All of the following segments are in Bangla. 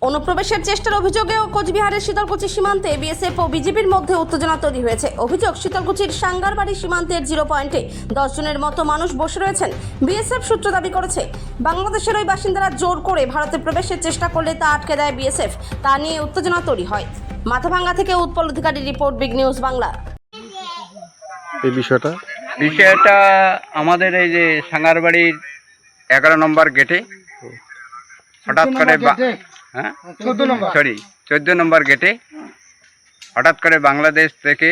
অনুপ্রবেশের চেষ্টার অভিযোগেও কোচবিহারের শীতলকুচি সীমান্তে বিএসএফ ও বিজেপির মধ্যে উত্তেজনা তৈরি হয়েছে। অভিযোগ, শীতলকুচির সাঙ্গারবাড়ি সীমান্তের 0 পয়েন্টে 10 জনের মতো মানুষ বসে রয়েছেন। বিএসএফ সূত্র দাবি করেছে, বাংলাদেশের ওই বাসিন্দারা জোর করে ভারতে প্রবেশের চেষ্টা করলে তা আটকে দেয় বিএসএফ। তা নিয়ে উত্তেজনা তৈরি হয়। মাথাভাঙ্গা থেকে উৎপল অধিকারীর রিপোর্ট, বিগ নিউজ বাংলা। এই বিষয়টা আমাদের এই যে সাঙ্গারবাড়ির 11 নম্বর গেটে হঠাৎ করে 14 নম্বর গেটে হঠাৎ করে বাংলাদেশ থেকে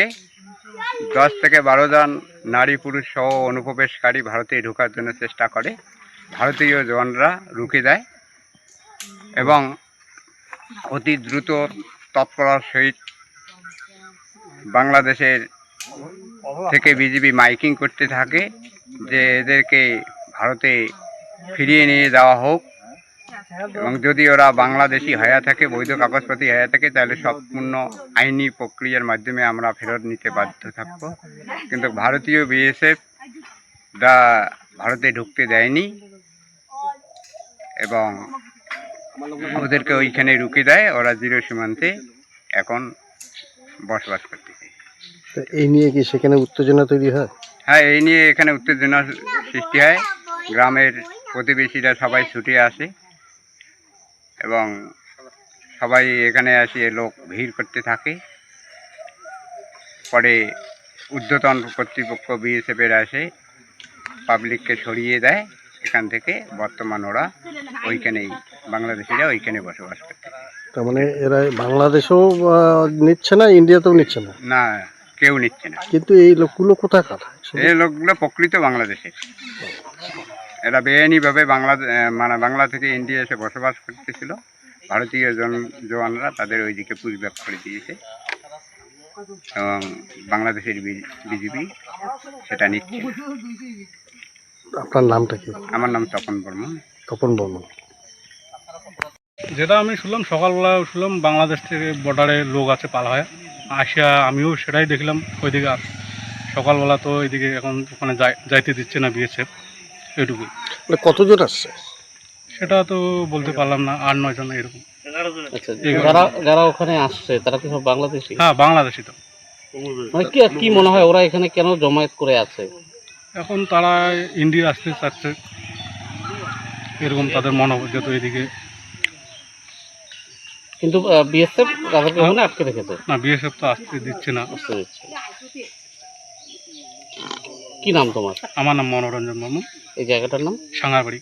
10 থেকে 12 জন নারী পুরুষ সহ অনুপ্রবেশকারী ভারতে ঢোকার জন্য চেষ্টা করে। ভারতীয় জওয়ানরা রুখে দেয় এবং অতি দ্রুত তৎপরতার সহিত বাংলাদেশের থেকে বিজেপি মাইকিং করতে থাকে যে এদেরকে ভারতে ফিরিয়ে নিয়ে যাওয়া হোক, এবং যদি ওরা বাংলাদেশি হয়ে থাকে, বৈধ কাগজপত্র হয়ে থাকে, তাহলে সম্পূর্ণ আইনি প্রক্রিয়ার মাধ্যমে আমরা ফেরত নিতে বাধ্য থাকব। কিন্তু ভারতীয় বিএসএফ ভারতে ঢুকতে দেয়নি এবং ওদেরকে ওইখানে রুখে দেয়। ওরা 0 সীমান্তে এখন বসবাস করতেছে। এই নিয়ে কি সেখানে উত্তেজনা তৈরি হয়? হ্যাঁ, এই নিয়ে এখানে উত্তেজনা সৃষ্টি হয়। গ্রামের প্রতিবেশীরা সবাই ছুটে আসে এবং সবাই এখানে আসে, লোক ভিড় করতে থাকে। পরে ঊর্ধ্বতন কর্তৃপক্ষ বিএসএফের আসে, পাবলিককে সরিয়ে দেয় এখান থেকে। বর্তমান ওরা ওইখানেই, বাংলাদেশিরা ওইখানে বসবাস করতে। তার মানে এরা বাংলাদেশেও নিচ্ছে না, ইন্ডিয়াতেও নিচ্ছে না? না, কেউ নিচ্ছে না। কিন্তু এই লোকগুলো কোথাকার? এই লোকগুলো প্রকৃত বাংলাদেশের। এরা বেআইনিভাবে বাংলা থেকে ইন্ডিয়া এসে বসবাস করতেছিল। ভারতীয় জওয়ানরা তাদের ওইদিকে পুশব্যাক করে দিয়েছে এবং বাংলাদেশের বিজেপি সেটা নিচ্ছে। আপনার নামটা কি? আমার নাম তপন বর্মন। তপন বর্মন। যেটা আমি শুনলাম, সকালবেলা শুনলাম বাংলাদেশ থেকে বর্ডারে লোক আছে পালা হয় আসিয়া, আমিও সেটাই দেখলাম ওইদিকে। সকালবেলা তো ওইদিকে এখন ওখানে যাইতে দিচ্ছে না বিএসএফ, এইটুকুই। কতজন আসছে সেটা তো বলতে পারলাম না, 8-9 জন এরকম। যারা ওখানে আসছে তারা কি সব বাংলাদেশি? হ্যাঁ, বাংলাদেশি তো। মানে কি মনে হয় ওরা এখানে কেন জমায়েত করে আছে? এখন তারা ইন্ডিয়া আসতে চাচ্ছে এরকম তাদের মনে হয়, যেহেতু এদিকে। কিন্তু বিএসএফ তাদেরকে ওখানে আটকে রেখেছে। না, বিএসএফ তো আসতে দিচ্ছে না। আসতে দিচ্ছে। কি নাম তোমার? আমার নাম মনোরঞ্জন বর্মন। এই জায়গাটার নাম সাঙ্গারবাড়ি।